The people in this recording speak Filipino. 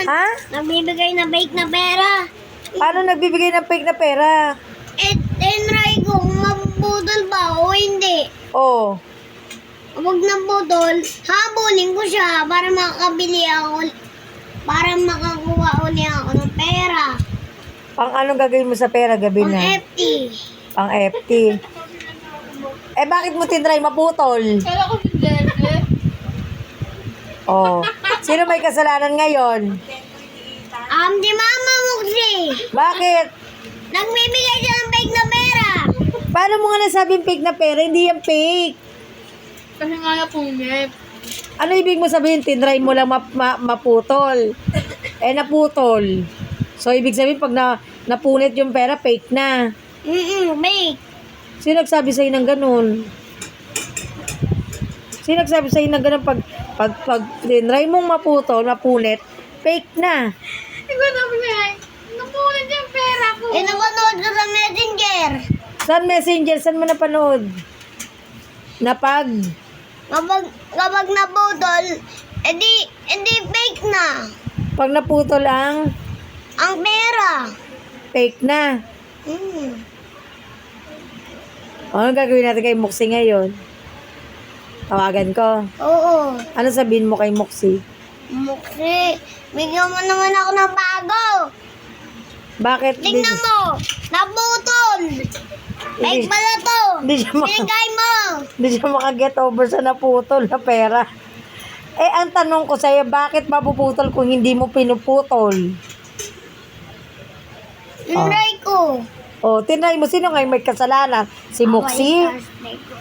Ha? Nagbibigay na fake na pera. Paano nagbibigay ng fake na pera? Tinry ko kung mabudol ba o hindi. Oh. Kapag nabudol, habulin ko siya para makakabili ako. Para makakuha uli ako ng pera. Pang anong gagawin mo sa pera gabi Pang na? FT. Pang FT. Eh bakit mo tinry maputol? Kala ko si Dede. Oh. Sino may kasalanan ngayon? Di Mama Muxi. Bakit? Nagbibigay siya ng fake na pera. Paano mo nga nasabing fake na pera? Hindi yan fake. Kasi nga na punip. Ano ibig mo sabihin? Tinry mo lang maputol. Eh naputol. So ibig sabihin pag napunit yung pera, fake na. Fake. Sino nagsabi sa'yo ng ganun? Sino nagsabi sa'yo ng ganun pag tinry mong maputol, mapunit, fake na. Ikaw sabi niya, napunit yung pera ko. Napanood ko sa Messenger. Saan messenger? Saan mo napanood? Kapag nabudol, edi fake na. Pag naputol ang Pera. fake na. Hmm. Ano gagawin natin kay Moxie ngayon? Tawagan ko. Oo. Ano sabihin mo kay Moxie? Muksi, bigyan mo naman ako ng bago. Bakit? Tingnan mo, nabutol. Fake pala to. Hindi siya Binigay mo. Hindi siya makaget over sa naputol na pera. Eh, ang tanong ko sa'yo, bakit mapuputol kung hindi mo pinuputol? Tinry ko. O, tinry mo, sino ngayon may kasalanan? Si Moxie? Ako, i-translate ko.